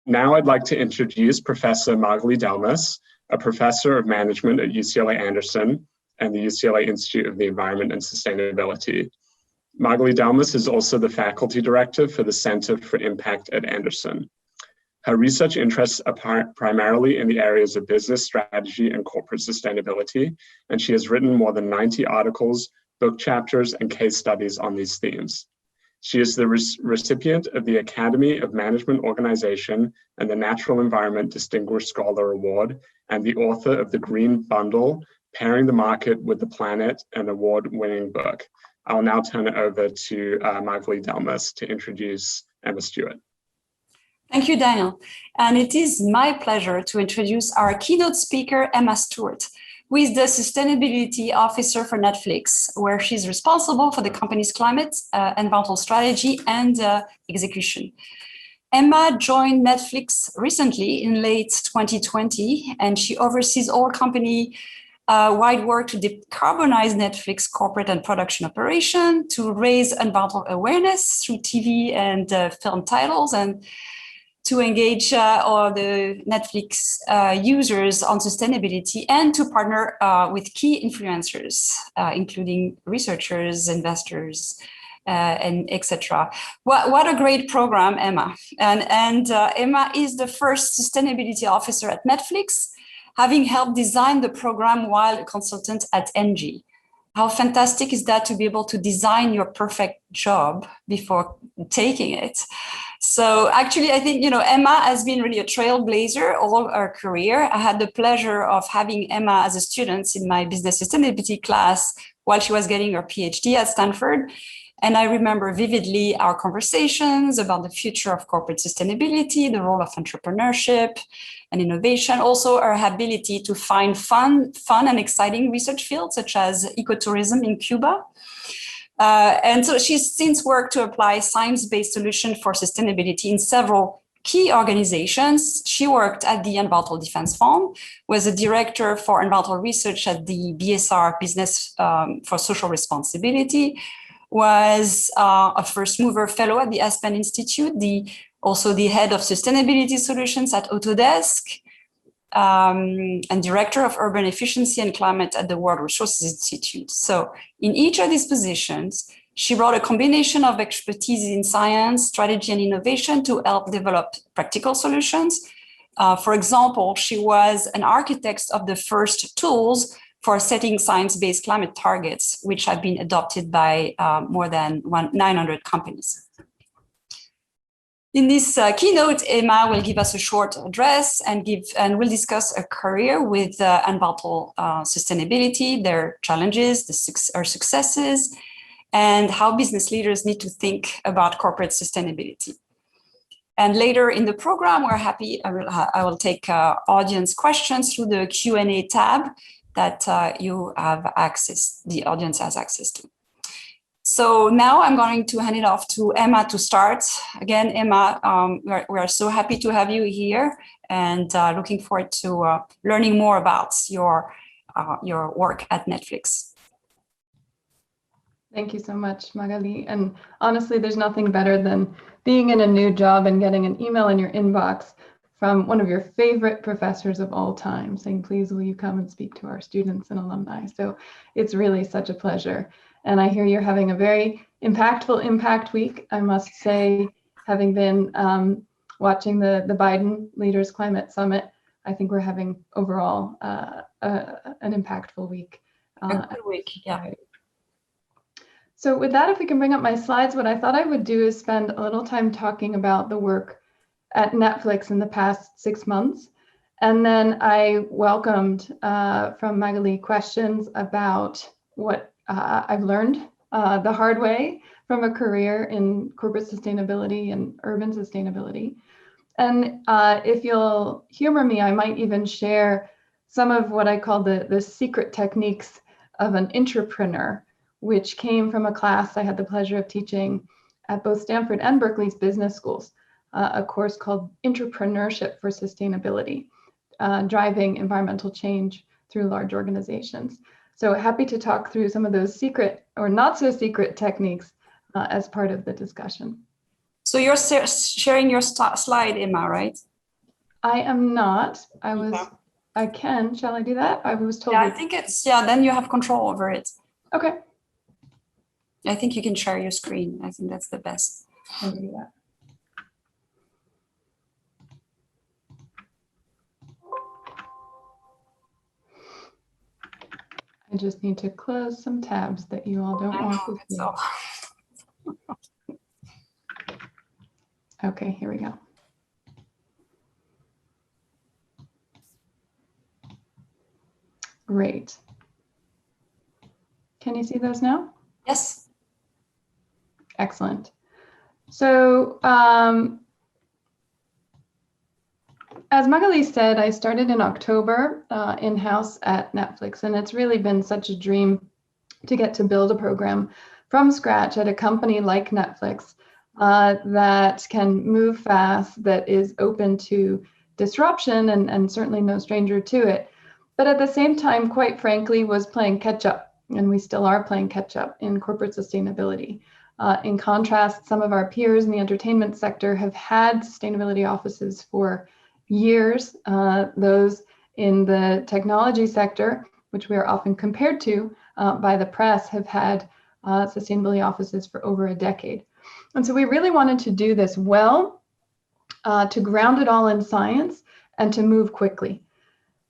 Now I'd like to introduce Professor Magali Delmas, a professor of management at UCLA Anderson and the UCLA Institute of the Environment and Sustainability. Magali Delmas is also the faculty director for the Center for Impact at Anderson. Her research interests are primarily in the areas of business strategy and corporate sustainability, and she has written more than 90 articles, book chapters, and case studies on these themes. She is the recipient of the Academy of Management Organization and the Natural Environment Distinguished Scholar Award, and the author of the Green Bundle, Pairing the Market with the Planet, an award-winning book. I'll now turn it over to Magali Delmas to introduce Emma Stewart. Thank you, Daniel. And it is my pleasure to introduce our keynote speaker, Emma Stewart, who is the Sustainability Officer for Netflix, where she's responsible for the company's climate, environmental strategy, and execution. Emma joined Netflix recently in late 2020, and she oversees all company-wide work to decarbonize Netflix corporate and production operation, to raise environmental awareness through TV and film titles, and to engage all the Netflix users on sustainability, and to partner with key influencers, including researchers, investors, and etc. What a great program, Emma. And Emma is the first sustainability officer at Netflix, having helped design the program while a consultant at NG. How fantastic is that, to be able to design your perfect job before taking it? So actually, I think, Emma has been really a trailblazer all her career. I had the pleasure of having Emma as a student in my business sustainability class while she was getting her PhD at Stanford. And I remember vividly our conversations about the future of corporate sustainability, the role of entrepreneurship and innovation, also our ability to find fun and exciting research fields such as ecotourism in Cuba. And so she's since worked to apply science-based solutions for sustainability in several key organizations. She worked at the Environmental Defense Fund, was a director for environmental research at the BSR Business for Social Responsibility, was a first mover fellow at the Aspen Institute, also the head of sustainability solutions at Autodesk, and director of urban efficiency and climate at the World Resources Institute. So in each of these positions, she brought a combination of expertise in science, strategy, and innovation to help develop practical solutions. For example, she was an architect of the first tools for setting science-based climate targets, which have been adopted by more than 900 companies. In this keynote, Emma will give us a short address and we'll discuss a career with environmental sustainability, their challenges, our successes, and how business leaders need to think about corporate sustainability. And later in the program, we're happy, I will take audience questions through the Q&A tab that you have access, the audience has access to. So now I'm going to hand it off to Emma to start. Again, Emma, we are so happy to have you here, and looking forward to learning more about your work at Netflix. Thank you so much, Magali. And honestly, there's nothing better than being in a new job and getting an email in your inbox from one of your favorite professors of all time saying, please, will you come and speak to our students and alumni? So it's really such a pleasure. And I hear you're having a very impactful Impact Week. I must say, having been watching the Biden Leaders Climate Summit, I think we're having overall an impactful week. A good week, yeah. So with that, if we can bring up my slides, what I thought I would do is spend a little time talking about the work at Netflix in the past 6 months. And then I welcomed from Magali questions about what I've learned the hard way from a career in corporate sustainability and urban sustainability. And if you'll humor me, I might even share some of what I call the secret techniques of an entrepreneur, which came from a class I had the pleasure of teaching at both Stanford and Berkeley's business schools, a course called Entrepreneurship for Sustainability, driving environmental change through large organizations. So happy to talk through some of those secret or not so secret techniques as part of the discussion. So you're sharing your slide, Emma, right? I am not. Okay. I can. Shall I do that? I was told. Yeah, I think then you have control over it. Okay. I think you can share your screen. I think that's the best. I'll do that. I just need to close some tabs that you all don't want to see. So. Okay, here we go. Great. Can you see those now? Yes. Excellent. So as Magali said, I started in October in-house at Netflix, and it's really been such a dream to get to build a program from scratch at a company like Netflix that can move fast, that is open to disruption, and certainly no stranger to it. But at the same time, quite frankly, was playing catch up, and we still are playing catch up in corporate sustainability. In contrast, some of our peers in the entertainment sector have had sustainability offices for years. Those in the technology sector, which we are often compared to by the press, have had sustainability offices for over a decade. And so we really wanted to do this well, to ground it all in science and to move quickly.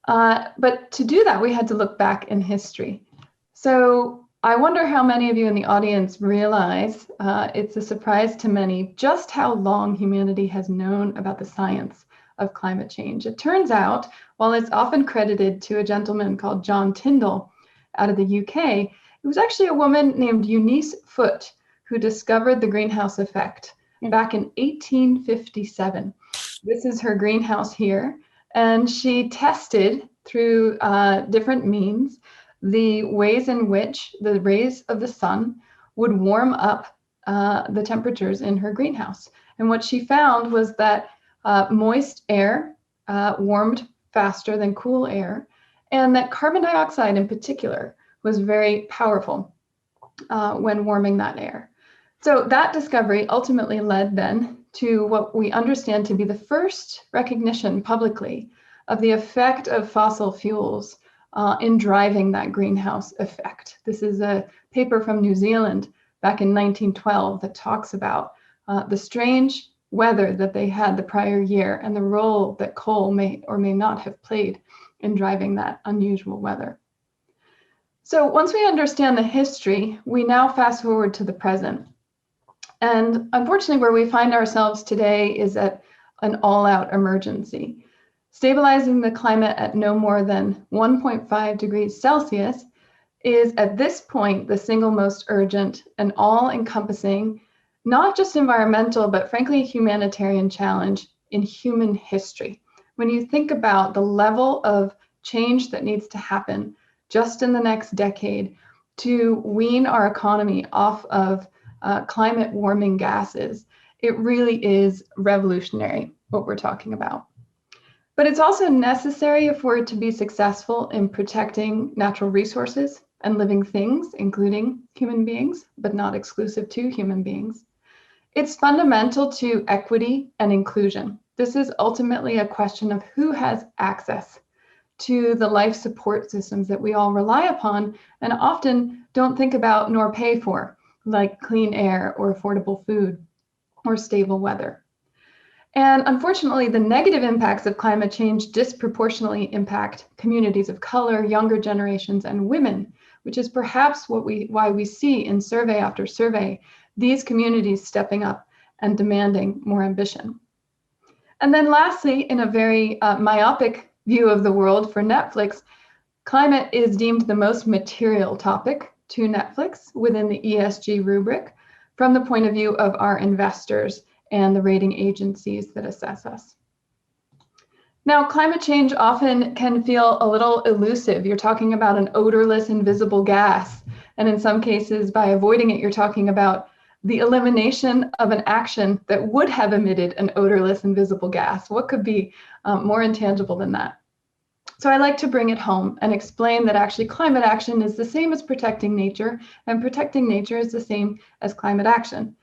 But to do that, we had to look back in history. So I wonder how many of you in the audience realize, it's a surprise to many, just how long humanity has known about the science of climate change. It turns out, while it's often credited to a gentleman called John Tyndall out of the UK, it was actually a woman named Eunice Foote who discovered the greenhouse effect back in 1857. This is her greenhouse here. And she tested through different means the ways in which the rays of the sun would warm up the temperatures in her greenhouse. And what she found was that moist air warmed faster than cool air, and that carbon dioxide in particular was very powerful when warming that air. So that discovery ultimately led then to what we understand to be the first recognition publicly of the effect of fossil fuels in driving that greenhouse effect. This is a paper from New Zealand back in 1912 that talks about the strange weather that they had the prior year and the role that coal may or may not have played in driving that unusual weather. So once we understand the history, we now fast forward to the present. And unfortunately, where we find ourselves today is at an all-out emergency. Stabilizing the climate at no more than 1.5 degrees Celsius is at this point the single most urgent and all-encompassing, not just environmental, but frankly, humanitarian challenge in human history. When you think about the level of change that needs to happen just in the next decade to wean our economy off of climate warming gases, it really is revolutionary what we're talking about. But it's also necessary if we're to be successful in protecting natural resources and living things, including human beings, but not exclusive to human beings. It's fundamental to equity and inclusion. This is ultimately a question of who has access to the life support systems that we all rely upon and often don't think about nor pay for, like clean air or affordable food or stable weather. And unfortunately, the negative impacts of climate change disproportionately impact communities of color, younger generations, and women, which is perhaps why we see in survey after survey these communities stepping up and demanding more ambition. And then lastly, in a very myopic view of the world for Netflix, climate is deemed the most material topic to Netflix within the ESG rubric from the point of view of our investors and the rating agencies that assess us. Now, climate change often can feel a little elusive. You're talking about an odorless, invisible gas. And in some cases, by avoiding it, you're talking about the elimination of an action that would have emitted an odorless, invisible gas. What could be more intangible than that? So I like to bring it home and explain that actually climate action is the same as protecting nature, and protecting nature is the same as climate action.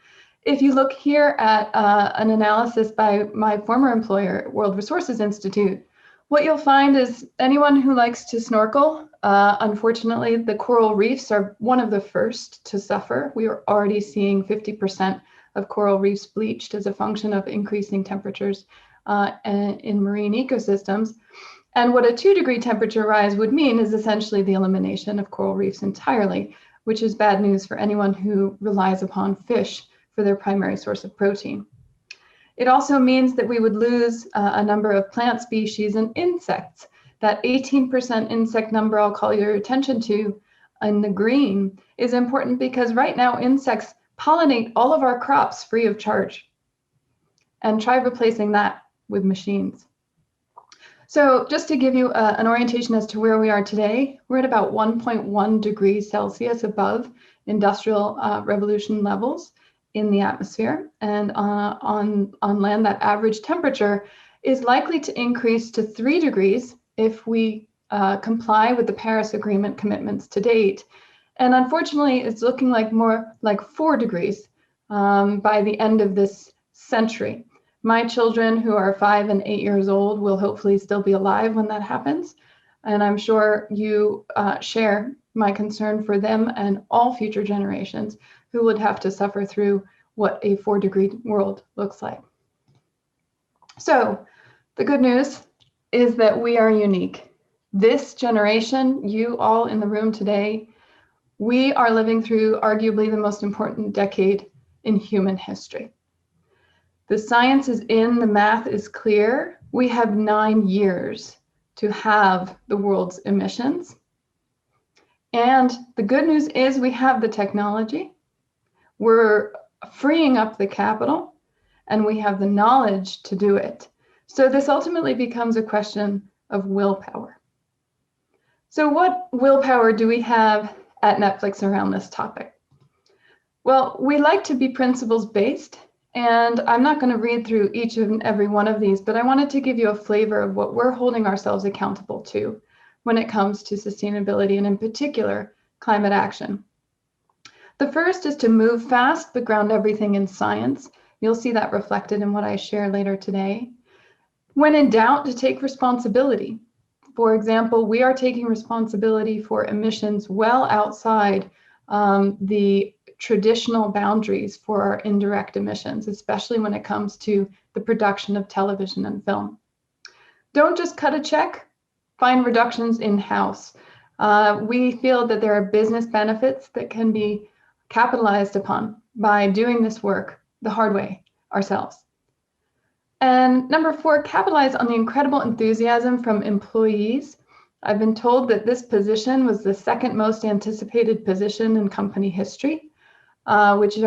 If you look here at an analysis by my former employer, World Resources Institute, what you'll find is anyone who likes to snorkel, unfortunately, the coral reefs are one of the first to suffer. We are already seeing 50% of coral reefs bleached as a function of increasing temperatures in marine ecosystems. And what a 2-degree temperature rise would mean is essentially the elimination of coral reefs entirely, which is bad news for anyone who relies upon fish for their primary source of protein. It also means that we would lose a number of plant species and insects. That 18% insect number I'll call your attention to in the green is important because right now insects pollinate all of our crops free of charge. And try replacing that with machines. So just to give you an orientation as to where we are today, we're at about 1.1 degrees Celsius above industrial revolution levels in the atmosphere. And on land, that average temperature is likely to increase to 3 degrees if we comply with the Paris Agreement commitments to date. And unfortunately, it's looking like more like 4 degrees by the end of this century. My children, who are 5 and 8 years old, will hopefully still be alive when that happens. And I'm sure you share my concern for them and all future generations who would have to suffer through what a 4-degree world looks like. So the good news is that we are unique. This generation, you all in the room today, we are living through arguably the most important decade in human history. The science is in, the math is clear. We have 9 years to halve the world's emissions. And the good news is we have the technology, we're freeing up the capital, and we have the knowledge to do it. So this ultimately becomes a question of willpower. So what willpower do we have at Netflix around this topic? Well, we like to be principles-based, and I'm not going to read through each and every one of these, but I wanted to give you a flavor of what we're holding ourselves accountable to when it comes to sustainability and in particular, climate action. The first is to move fast, but ground everything in science. You'll see that reflected in what I share later today. When in doubt, to take responsibility. For example, we are taking responsibility for emissions well outside the traditional boundaries for our indirect emissions, especially when it comes to the production of television and film. Don't just cut a check, find reductions in-house. We feel that there are business benefits that can be capitalized upon by doing this work the hard way ourselves. And number 4, capitalize on the incredible enthusiasm from employees. I've been told that this position was the second most anticipated position in company history, which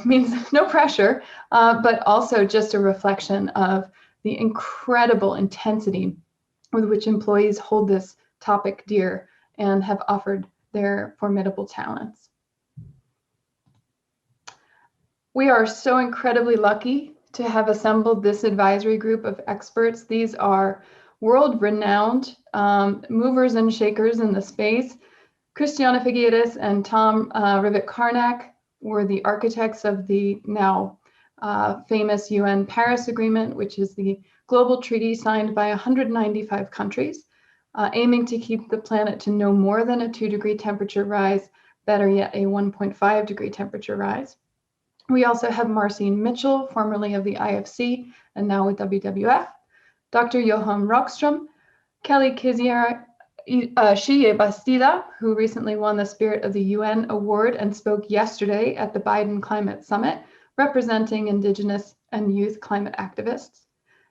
means no pressure, but also just a reflection of the incredible intensity with which employees hold this topic dear and have offered their formidable talents. We are so incredibly lucky to have assembled this advisory group of experts. These are world-renowned movers and shakers in the space. Christiana Figueres and Tom Rivett-Carnac were the architects of the now famous UN Paris Agreement, which is the global treaty signed by 195 countries, aiming to keep the planet to no more than a 2-degree temperature rise, better yet, a 1.5 degree temperature rise. We also have Marcin Mitchell, formerly of the IFC and now with WWF, Dr. Johan Rockström, Kelly Kizier, Shie Bastida, who recently won the Spirit of the UN Award and spoke yesterday at the Biden Climate Summit, representing Indigenous and youth climate activists.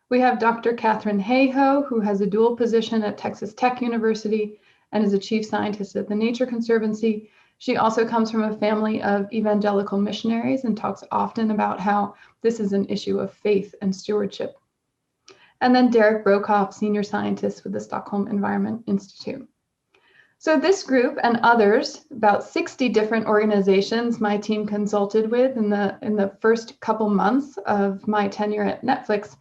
We have Dr. Catherine Hayhoe, who has a dual position at Texas Tech University and is a chief scientist at the Nature Conservancy. She also comes from a family of evangelical missionaries and talks often about how this is an issue of faith and stewardship. And then Derek Brokoff, senior scientist with the Stockholm Environment Institute. So this group and others, about 60 different organizations my team consulted with in the first couple months of my tenure at Netflix,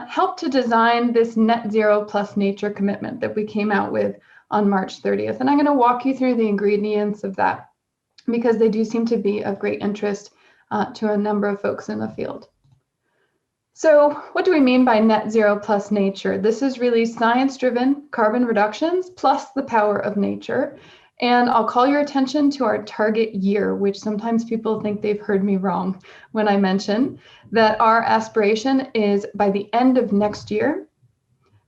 helped to design this net zero plus nature commitment that we came out with on March 30th. And I'm going to walk you through the ingredients of that because they do seem to be of great interest to a number of folks in the field. So what do we mean by net zero plus nature? This is really science-driven carbon reductions plus the power of nature. And I'll call your attention to our target year, which sometimes people think they've heard me wrong when I mention that our aspiration is by the end of next year,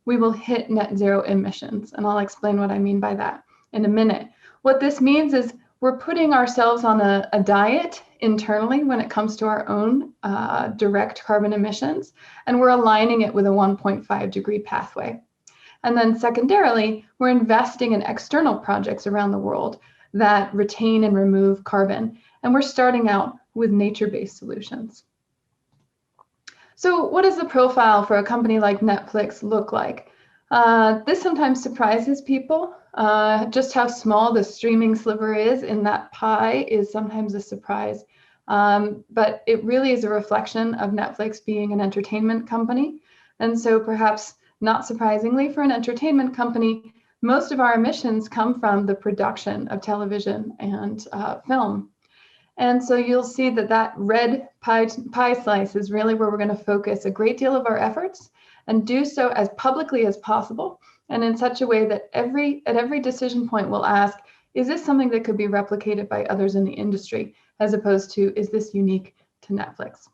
we will hit net zero emissions. And I'll explain what I mean by that in a minute. What this means is we're putting ourselves on a diet internally when it comes to our own direct carbon emissions, and we're aligning it with a 1.5 degree pathway. And then secondarily, we're investing in external projects around the world that retain and remove carbon. And we're starting out with nature-based solutions. So what does the profile for a company like Netflix look like? This sometimes surprises people. Just how small the streaming sliver is in that pie is sometimes a surprise. But it really is a reflection of Netflix being an entertainment company. And so perhaps not surprisingly for an entertainment company, most of our emissions come from the production of television and film. And so you'll see that that red pie slice is really where we're going to focus a great deal of our efforts and do so as publicly as possible and in such a way that at every decision point we'll ask, is this something that could be replicated by others in the industry, as opposed to, is this unique to Netflix?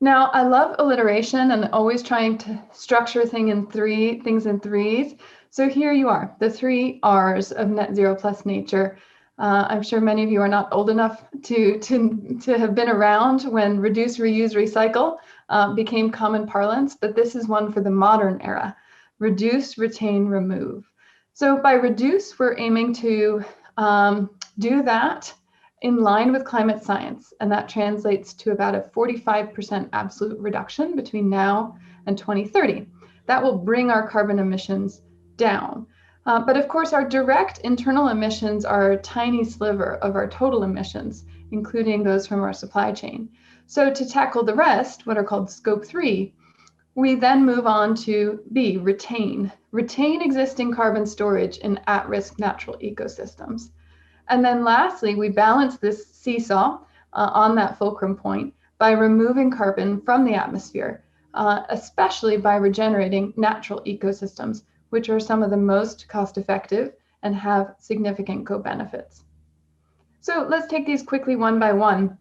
Now, I love alliteration and always trying to structure things in threes. So here you are, the 3 R's of net zero plus nature. I'm sure many of you are not old enough to have been around when reduce, reuse, recycle became common parlance, but this is one for the modern era. Reduce, retain, remove. So by reduce, we're aiming to do that in line with climate science, and that translates to about a 45% absolute reduction between now and 2030. That will bring our carbon emissions down. But of course, our direct internal emissions are a tiny sliver of our total emissions, including those from our supply chain. So to tackle the rest, what are called scope 3, we then move on to B, retain. Retain existing carbon storage in at-risk natural ecosystems. And then lastly, we balance this seesaw on that fulcrum point by removing carbon from the atmosphere, especially by regenerating natural ecosystems, which are some of the most cost-effective and have significant co-benefits. So let's take these quickly one by one.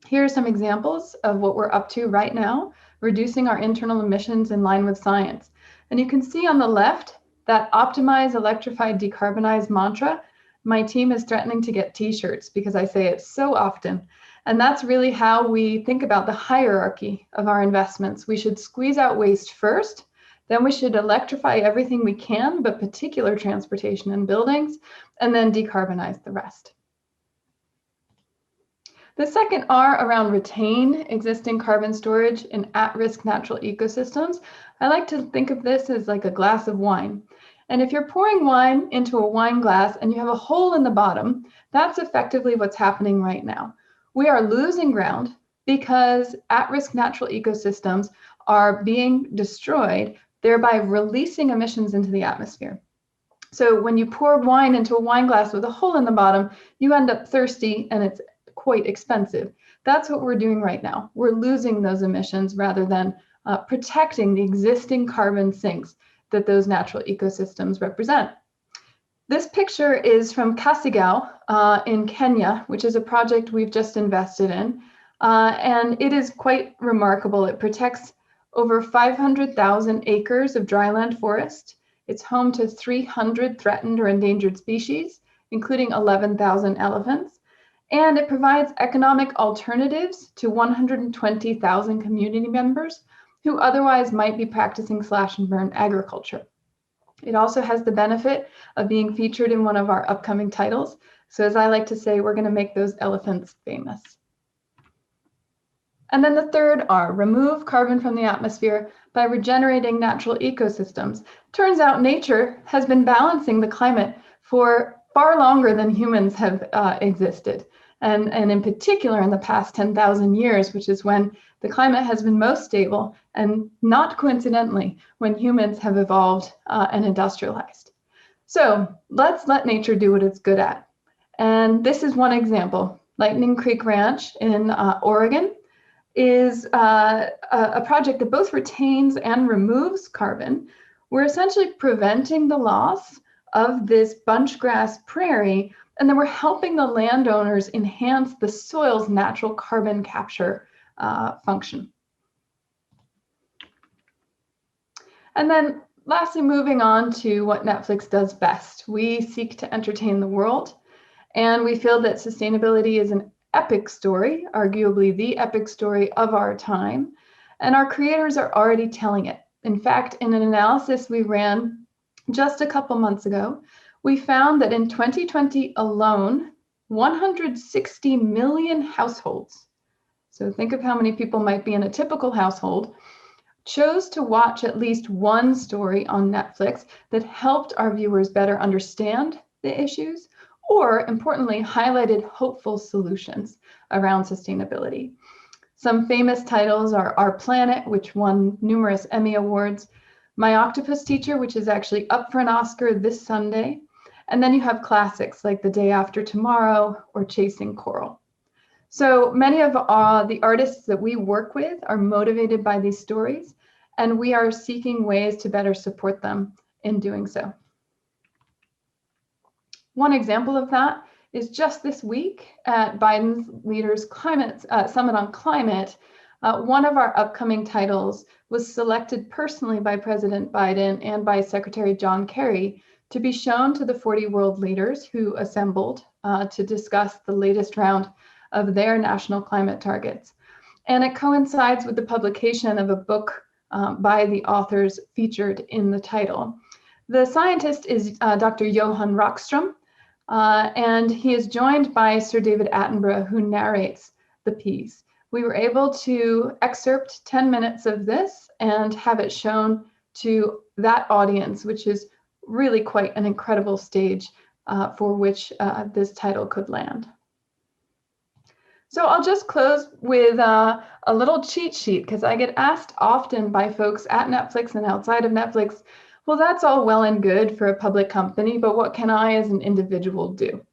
Here are some examples of what we're up to right now, reducing our internal emissions in line with science. And you can see on the left that optimize, electrify, decarbonize mantra. My team is threatening to get t-shirts because I say it so often. And that's really how we think about the hierarchy of our investments. We should squeeze out waste first, then we should electrify everything we can, but particular transportation and buildings, and then decarbonize the rest. The second R around retain existing carbon storage in at-risk natural ecosystems. I like to think of this as like a glass of wine. And if you're pouring wine into a wine glass and you have a hole in the bottom, that's effectively what's happening right now. We are losing ground because at-risk natural ecosystems are being destroyed, thereby releasing emissions into the atmosphere. So when you pour wine into a wine glass with a hole in the bottom, you end up thirsty and it's quite expensive. That's what we're doing right now. We're losing those emissions rather than protecting the existing carbon sinks that those natural ecosystems represent. This picture is from Kasigao in Kenya, which is a project we've just invested in. And it is quite remarkable. It protects over 500,000 acres of dryland forest. It's home to 300 threatened or endangered species, including 11,000 elephants. And it provides economic alternatives to 120,000 community members who otherwise might be practicing slash and burn agriculture. It also has the benefit of being featured in one of our upcoming titles. So as I like to say, we're going to make those elephants famous. And then the third R, remove carbon from the atmosphere by regenerating natural ecosystems. Turns out nature has been balancing the climate for far longer than humans have existed. And in particular in the past 10,000 years, which is when the climate has been most stable, and not coincidentally, when humans have evolved and industrialized. So let's let nature do what it's good at. And this is one example. Lightning Creek Ranch in Oregon is a project that both retains and removes carbon. We're essentially preventing the loss of this bunchgrass prairie, and then we're helping the landowners enhance the soil's natural carbon capture function. And then lastly, moving on to what Netflix does best. We seek to entertain the world, and we feel that sustainability is an epic story, arguably the epic story of our time, and our creators are already telling it. In fact, in an analysis we ran just a couple months ago, we found that in 2020 alone, 160 million households, so think of how many people might be in a typical household, chose to watch at least one story on Netflix that helped our viewers better understand the issues, or importantly, highlighted hopeful solutions around sustainability. Some famous titles are Our Planet, which won numerous Emmy Awards, My Octopus Teacher, which is actually up for an Oscar this Sunday, and then you have classics like The Day After Tomorrow or Chasing Coral. So many of the artists that we work with are motivated by these stories, and we are seeking ways to better support them in doing so. One example of that is just this week at Biden's Leaders Summit on Climate. One of our upcoming titles was selected personally by President Biden and by Secretary John Kerry to be shown to the 40 world leaders who assembled to discuss the latest round of their national climate targets. And it coincides with the publication of a book by the authors featured in the title. The scientist is Dr. Johan Rockström, and he is joined by Sir David Attenborough, who narrates the piece. We were able to excerpt 10 minutes of this and have it shown to that audience, which is really quite an incredible stage for which this title could land. So I'll just close with a little cheat sheet, because I get asked often by folks at Netflix and outside of Netflix, well, that's all well and good for a public company, but what can I as an individual do?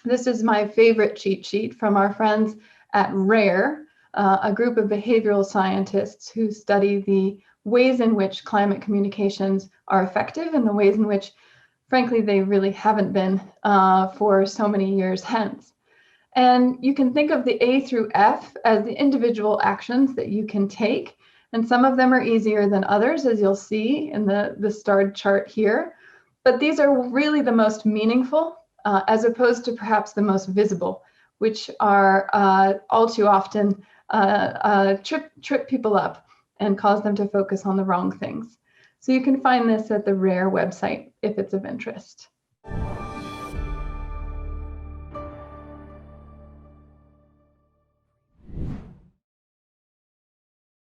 This is my favorite cheat sheet from our friends at RARE, a group of behavioral scientists who study the ways in which climate communications are effective and the ways in which, frankly, they really haven't been for so many years hence. And you can think of the A through F as the individual actions that you can take. And some of them are easier than others, as you'll see in the starred chart here. But these are really the most meaningful, as opposed to perhaps the most visible, which are all too often trip people up and cause them to focus on the wrong things. So you can find this at the RARE website if it's of interest.